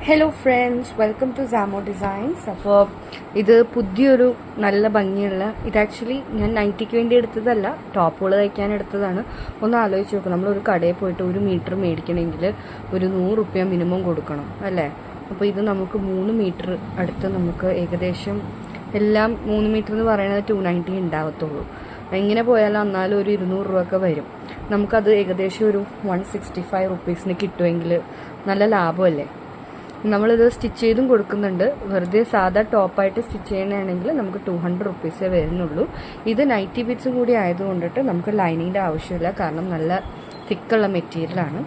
Hello friends, welcome to സാമോ designs. അപ്പോൾ ഇത് പുതിയൊരു നല്ല ഭംഗിയുള്ള, ഇത് ആക്ച്വലി ഞാൻ നൈറ്റിക്ക് വേണ്ടി എടുത്തതല്ല, ടോപ്പുകൾ തയ്ക്കാൻ എടുത്തതാണ്. ഒന്ന് ആലോചിച്ച് നോക്കും, നമ്മളൊരു കടയിൽ പോയിട്ട് ഒരു മീറ്റർ മേടിക്കണമെങ്കിൽ ഒരു 100 രൂപ മിനിമം കൊടുക്കണം അല്ലേ. അപ്പോൾ ഇത് നമുക്ക് 3 മീറ്റർ അടുത്ത് നമുക്ക് ഏകദേശം എല്ലാം 3 മീറ്റർ എന്ന് പറയുന്നത് 290 ഉണ്ടാവത്തുള്ളൂ. എങ്ങനെ പോയാലും എന്നാലും ഒരു 200 രൂപയൊക്കെ വരും. നമുക്കത് ഏകദേശം ഒരു 165 റുപ്പീസിന് കിട്ടുമെങ്കിൽ നല്ല ലാഭമല്ലേ. നമ്മളിത് സ്റ്റിച്ച് ചെയ്തും കൊടുക്കുന്നുണ്ട്. വെറുതെ സാധാ ടോപ്പായിട്ട് സ്റ്റിച്ച് ചെയ്യണമെങ്കിൽ നമുക്ക് 200 റുപ്പീസേ വരുന്നുള്ളൂ. ഇത് നൈറ്റി ബീറ്റ്സും കൂടി ആയതുകൊണ്ടിട്ട് നമുക്ക് ലൈനിങ്ങിൻ്റെ ആവശ്യമില്ല, കാരണം നല്ല തിക്കുള്ള മെറ്റീരിയലാണ്.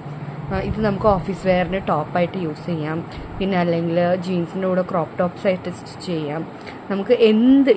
ഇത് നമുക്ക് ഓഫീസ് വെയറിന് ടോപ്പായിട്ട് യൂസ് ചെയ്യാം, പിന്നെ അല്ലെങ്കിൽ ജീൻസിൻ്റെ കൂടെ ക്രോപ്പ് ടോപ്സ് ആയിട്ട് സ്റ്റിച്ച് ചെയ്യാം. നമുക്ക്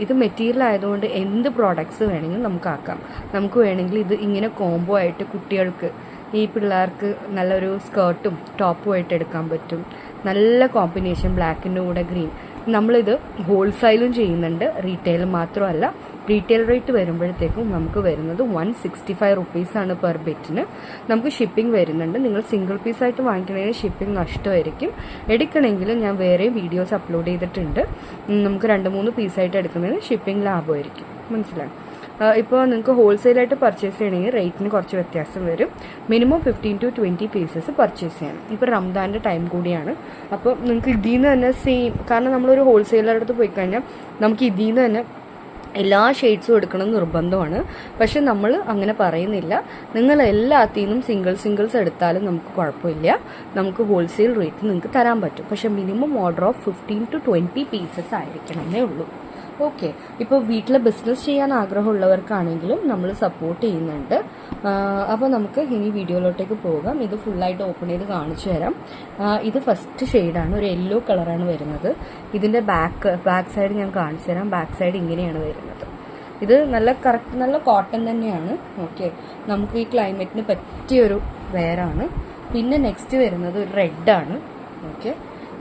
ഇത് മെറ്റീരിയൽ ആയതുകൊണ്ട് എന്ത് പ്രോഡക്ട്സ് വേണമെങ്കിലും നമുക്ക് ആക്കാം. നമുക്ക് വേണമെങ്കിൽ ഇത് ഇങ്ങനെ കോംബോ ആയിട്ട് കുട്ടികൾക്ക്, ഈ പിള്ളേർക്ക് നല്ലൊരു സ്കേർട്ടും ടോപ്പും ആയിട്ട് എടുക്കാൻ പറ്റും. നല്ല കോമ്പിനേഷൻ, ബ്ലാക്കിൻ്റെ കൂടെ ഗ്രീൻ. നമ്മളിത് ഹോൾസെയിലും ചെയ്യുന്നുണ്ട്, റീറ്റെയിൽ മാത്രമല്ല. റീറ്റെയിൽ റേറ്റ് വരുമ്പോഴത്തേക്കും നമുക്ക് വരുന്നത് 165 റുപ്പീസാണ് പെർ ബിറ്റിന്. നമുക്ക് ഷിപ്പിംഗ് വരുന്നുണ്ട്. നിങ്ങൾ സിംഗിൾ പീസായിട്ട് വാങ്ങിക്കണമെങ്കിൽ ഷിപ്പിംഗ് നഷ്ടമായിരിക്കും. എടുക്കണമെങ്കിൽ ഞാൻ വേറെ വീഡിയോസ് അപ്ലോഡ് ചെയ്തിട്ടുണ്ട്. നമുക്ക് 2-3 പീസായിട്ട് എടുക്കുന്നതിന് ഷിപ്പിംഗ് ലാഭമായിരിക്കും, മനസ്സിലായി. ഇപ്പോൾ നിങ്ങൾക്ക് ഹോൾസെയിലായിട്ട് പർച്ചേസ് ചെയ്യണമെങ്കിൽ റേറ്റിന് കുറച്ച് വ്യത്യാസം വരും. മിനിമം 15 to 20 പീസസ് പർച്ചേസ് ചെയ്യണം. ഇപ്പോൾ റംദാൻ്റെ ടൈം കൂടിയാണ്. അപ്പോൾ നിങ്ങൾക്ക് ഇതിൽ നിന്ന് തന്നെ സെയിം, കാരണം നമ്മളൊരു ഹോൾസെയിലറുടെ അടുത്ത് പോയി കഴിഞ്ഞാൽ നമുക്ക് ഇതിൽ നിന്ന് തന്നെ എല്ലാ ഷെയ്ഡ്സും എടുക്കണം നിർബന്ധമാണ്. പക്ഷെ നമ്മൾ അങ്ങനെ പറയുന്നില്ല. നിങ്ങൾ എല്ലാത്തിൽ നിന്നും സിംഗിൾസ് എടുത്താലും നമുക്ക് കുഴപ്പമില്ല. നമുക്ക് ഹോൾസെയിൽ റേറ്റ് നിങ്ങൾക്ക് തരാൻ പറ്റും. പക്ഷെ minimum order of 15 to 20 pieces ആയിരിക്കണമെന്നേ ഉള്ളൂ. ഓക്കെ. ഇപ്പോൾ വീട്ടിൽ ബിസിനസ് ചെയ്യാൻ ആഗ്രഹമുള്ളവർക്കാണെങ്കിലും നമ്മൾ സപ്പോർട്ട് ചെയ്യുന്നുണ്ട്. അപ്പോൾ നമുക്ക് ഇനി വീഡിയോയിലോട്ടേക്ക് പോകാം. ഇത് ഫുള്ളായിട്ട് ഓപ്പൺ ചെയ്ത് കാണിച്ചു തരാം. ഇത് ഫസ്റ്റ് ഷെയ്ഡാണ്, ഒരു യെല്ലോ കളറാണ് വരുന്നത്. ഇതിൻ്റെ ബാക്ക് സൈഡ് ഞാൻ കാണിച്ചു തരാം. ബാക്ക് സൈഡ് ഇങ്ങനെയാണ് വരുന്നത്. ഇത് നല്ല കോട്ടൺ തന്നെയാണ്. ഓക്കെ, നമുക്ക് ഈ ക്ലൈമറ്റിന് പറ്റിയൊരു വെയറാണ്. പിന്നെ നെക്സ്റ്റ് വരുന്നത് ഒരു റെഡാണ്. ഓക്കെ,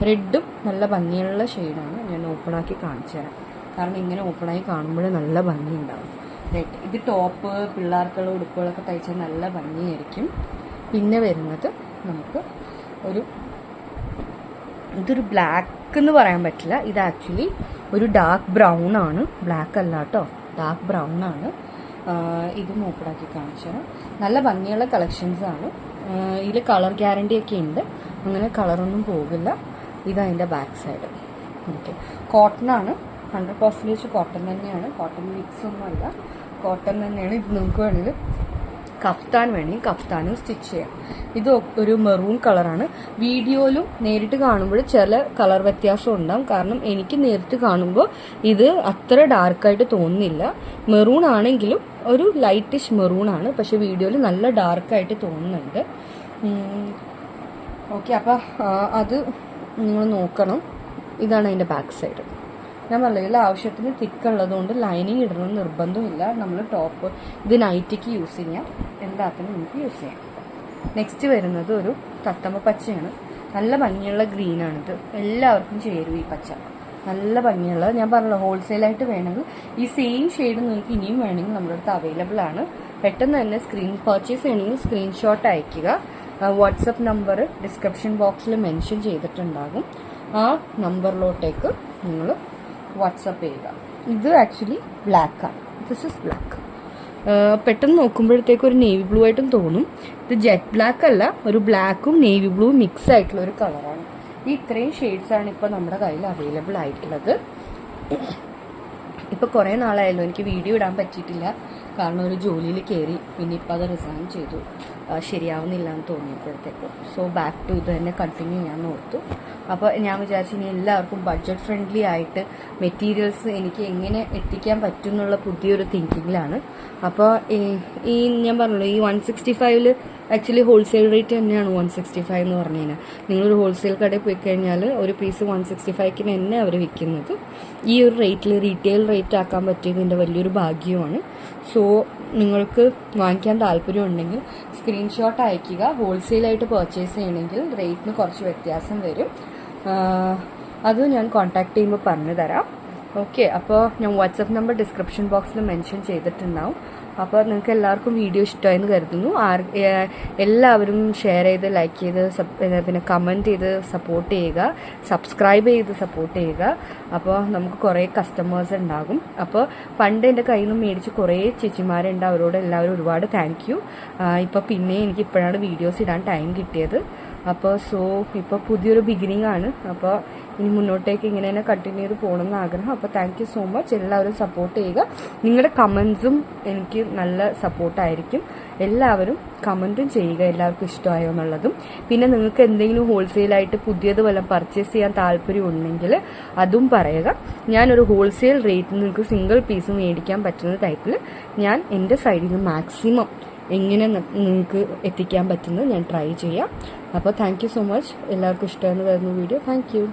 റെഡും നല്ല ഭംഗിയുള്ള ഷെയ്ഡാണ്. ഞാൻ ഓപ്പൺ ആക്കി കാണിച്ചു തരാം, കാരണം ഇങ്ങനെ ഓപ്പണായി കാണുമ്പോൾ നല്ല ഭംഗി ഉണ്ടാവും. റെഡ്, ഇത് ടോപ്പ് പിള്ളേർക്കുള്ള ഉടുപ്പുകളൊക്കെ തയ്ച്ചാൽ നല്ല ഭംഗിയായിരിക്കും. പിന്നെ വരുന്നത് നമുക്ക് ഇതൊരു ബ്ലാക്ക് എന്ന് പറയാൻ പറ്റില്ല. ഇത് ആക്ച്വലി ഒരു ഡാർക്ക് ബ്രൗൺ ആണ്, ബ്ലാക്ക് അല്ല കേട്ടോ, ഡാർക്ക് ബ്രൗൺ ആണ്. ഇത് ഓപ്പണാക്കി കാണിച്ചു തരാം. നല്ല ഭംഗിയുള്ള കളക്ഷൻസ് ആണ്. ഇതിൽ കളർ ഗ്യാരണ്ടി ഒക്കെ ഉണ്ട്, അങ്ങനെ കളറൊന്നും പോകില്ല. ഇതതിൻ്റെ ബാക്ക് സൈഡ്. ഓക്കെ, കോട്ടൺ ആണ്, 100% കോട്ടൺ തന്നെയാണ്. കോട്ടൺ മിക്സ് ഒന്നും അല്ല, കോട്ടൺ തന്നെയാണ്. ഇത് നിങ്ങൾക്ക് വേണമെങ്കിൽ കഫ്താൻ വേണമെങ്കിൽ കഫ്താനും സ്റ്റിച്ച് ചെയ്യാം. ഇത് ഒരു മെറൂൺ കളറാണ്. വീഡിയോയിലും നേരിട്ട് കാണുമ്പോൾ ചില കളർ വ്യത്യാസം ഉണ്ടാവും, കാരണം എനിക്ക് നേരിട്ട് കാണുമ്പോൾ ഇത് അത്ര ഡാർക്കായിട്ട് തോന്നുന്നില്ല. മെറൂൺ ആണെങ്കിലും ഒരു ലൈറ്റിഷ് മെറൂൺ ആണ്, പക്ഷെ വീഡിയോയിൽ നല്ല ഡാർക്കായിട്ട് തോന്നുന്നുണ്ട്. ഓക്കെ, അപ്പോൾ അത് നിങ്ങൾ നോക്കണം. ഇതാണ് അതിൻ്റെ ബാക്ക് സൈഡ്. ഞാൻ പറഞ്ഞില്ല, ആവശ്യത്തിന് തിക്കുള്ളതുകൊണ്ട് ലൈനിങ് ഇടണമെന്ന് നിർബന്ധമില്ല. നമ്മൾ ടോപ്പ് ഇത് നൈറ്റിക്ക് യൂസ് ചെയ്യാം, എല്ലാത്തിനും നമുക്ക് യൂസ് ചെയ്യാം. നെക്സ്റ്റ് വരുന്നത് ഒരു തത്തമ്മ പച്ചയാണ്. നല്ല ഭംഗിയുള്ള ഗ്രീനാണിത്. എല്ലാവർക്കും ചേരും ഈ പച്ച, നല്ല ഭംഗിയുള്ള. ഞാൻ പറഞ്ഞല്ലോ, ഹോൾസെയിലായിട്ട് വേണമെങ്കിൽ ഈ സെയിം ഷെയ്ഡ് നിങ്ങൾക്ക് ഇനിയും വേണമെങ്കിൽ നമ്മുടെ അടുത്ത് അവൈലബിൾ ആണ്. പെട്ടെന്ന് തന്നെ പർച്ചേസ് ചെയ്യണമെങ്കിൽ സ്ക്രീൻഷോട്ട് അയയ്ക്കുക. വാട്സപ്പ് നമ്പർ ഡിസ്ക്രിപ്ഷൻ ബോക്സിൽ മെൻഷൻ ചെയ്തിട്ടുണ്ടാകും. ആ നമ്പറിലോട്ടേക്ക് നിങ്ങൾ വാട്സപ്പ് ചെയ്യുക. ഇത് ആക്ച്വലി ബ്ലാക്കാണ്. This is black. പെട്ടെന്ന് നോക്കുമ്പോഴത്തേക്ക് ഒരു നേവി ബ്ലൂ ആയിട്ടും തോന്നും. ഇത് ജെറ്റ് ബ്ലാക്ക് അല്ല, ഒരു ബ്ലാക്കും നേവി ബ്ലൂ മിക്സ് ആയിട്ടുള്ള ഒരു കളറാണ്. ഈ ഇത്രയും ഷെയ്ഡ്സാണ് ഇപ്പോൾ നമ്മുടെ കയ്യിൽ അവൈലബിൾ ആയിട്ടുള്ളത്. ഇപ്പോൾ കുറേ നാളായല്ലോ എനിക്ക് വീഡിയോ ഇടാൻ പറ്റിയിട്ടില്ല, കാരണം ഒരു ജോലിയിൽ കയറി, പിന്നെ ഇപ്പോൾ അത് റിസൈൻ ചെയ്തു. ശരിയാവുന്നില്ല എന്ന് തോന്നിയപ്പോഴത്തേക്ക് ബാക്ക് ടു ഇത് തന്നെ കണ്ടിന്യൂ ചെയ്യാമെന്ന് ഓർത്തു. അപ്പോൾ ഞാൻ വിചാരിച്ചു ഇനി എല്ലാവർക്കും ബഡ്ജറ്റ് ഫ്രണ്ട്ലി ആയിട്ട് മെറ്റീരിയൽസ് എനിക്ക് എങ്ങനെ എത്തിക്കാൻ പറ്റും എന്നുള്ള പുതിയൊരു തിങ്കിങ്ങിലാണ്. അപ്പോൾ ഈ ഞാൻ പറഞ്ഞല്ലോ, ഈ 165 ആക്ച്വലി ഹോൾസെയിൽ റേറ്റ് തന്നെയാണ് 165 എന്ന് പറഞ്ഞു കഴിഞ്ഞാൽ. നിങ്ങളൊരു ഹോൾസെയിൽ കടയിൽ പോയി കഴിഞ്ഞാൽ ഒരു പീസ് 165 തന്നെ അവർ വിൽക്കുന്നത്. ഈ ഒരു റേറ്റിൽ റീറ്റെയിൽ റേറ്റ് ആക്കാൻ പറ്റിയത് എൻ്റെ വലിയൊരു ഭാഗ്യമാണ്. നിങ്ങൾക്ക് വാങ്ങിക്കാൻ താല്പര്യം ഉണ്ടെങ്കിൽ സ്ക്രീൻഷോട്ട് അയയ്ക്കുക. ഹോൾസെയിലായിട്ട് പർച്ചേസ് ചെയ്യണമെങ്കിൽ റേറ്റിന് കുറച്ച് വ്യത്യാസം വരും. അത് ഞാൻ കോൺടാക്ട് ചെയ്യുമ്പോൾ പറഞ്ഞു തരാം. ഓക്കെ, അപ്പോൾ ഞാൻ വാട്സപ്പ് നമ്പർ ഡിസ്ക്രിപ്ഷൻ ബോക്സിൽ മെൻഷൻ ചെയ്തിട്ടുണ്ടാവും. അപ്പോൾ നിങ്ങൾക്ക് എല്ലാവർക്കും വീഡിയോ ഇഷ്ടമായെന്ന് കരുതുന്നു. എല്ലാവരും ഷെയർ ചെയ്ത്, ലൈക്ക് ചെയ്ത്, പിന്നെ കമൻറ്റ് ചെയ്ത് സപ്പോർട്ട് ചെയ്യുക, സബ്സ്ക്രൈബ് ചെയ്ത് സപ്പോർട്ട് ചെയ്യുക. അപ്പോൾ നമുക്ക് കുറേ കസ്റ്റമേഴ്സ് ഉണ്ടാകും. അപ്പോൾ പണ്ട് എൻ്റെ കയ്യിൽ നിന്ന് മേടിച്ച് കുറേ ചേച്ചിമാരുണ്ട്, അവരോട് എല്ലാവരും ഒരുപാട് താങ്ക് യു. ഇപ്പോൾ പിന്നെ എനിക്ക് ഇപ്പോഴാണ് വീഡിയോസ് ഇടാൻ ടൈം കിട്ടിയത്. അപ്പോൾ ഇപ്പോൾ പുതിയൊരു ബിഗിനിങ് ആണ്. അപ്പോൾ ഇനി മുന്നോട്ടേക്ക് ഇങ്ങനെ തന്നെ കണ്ടിന്യൂ ചെയ്ത് പോകണമെന്ന് ആഗ്രഹം. അപ്പോൾ താങ്ക് യു സോ മച്ച്. എല്ലാവരും സപ്പോർട്ട് ചെയ്യുക. നിങ്ങളുടെ കമൻസും എനിക്ക് നല്ല സപ്പോർട്ടായിരിക്കും. എല്ലാവരും കമൻറ്റും ചെയ്യുക, എല്ലാവർക്കും ഇഷ്ടമായോ എന്നുള്ളതും. പിന്നെ നിങ്ങൾക്ക് എന്തെങ്കിലും ഹോൾസെയിലായിട്ട് പുതിയത് വല്ലതും പർച്ചേസ് ചെയ്യാൻ താല്പര്യം ഉണ്ടെങ്കിൽ അതും പറയുക. ഞാനൊരു ഹോൾസെയിൽ റേറ്റിൽ നിങ്ങൾക്ക് സിംഗിൾ പീസ് മേടിക്കാൻ പറ്റുന്ന ടൈപ്പിൽ ഞാൻ എൻ്റെ സൈഡിൽ നിന്ന് മാക്സിമം എങ്ങനെ നിങ്ങൾക്ക് എത്തിക്കാൻ പറ്റുന്നത് ഞാൻ ട്രൈ ചെയ്യാം. അപ്പോൾ താങ്ക് യു സോ മച്ച്. എല്ലാവർക്കും ഇഷ്ടമെന്ന് വരുന്ന വീഡിയോ. Thank you.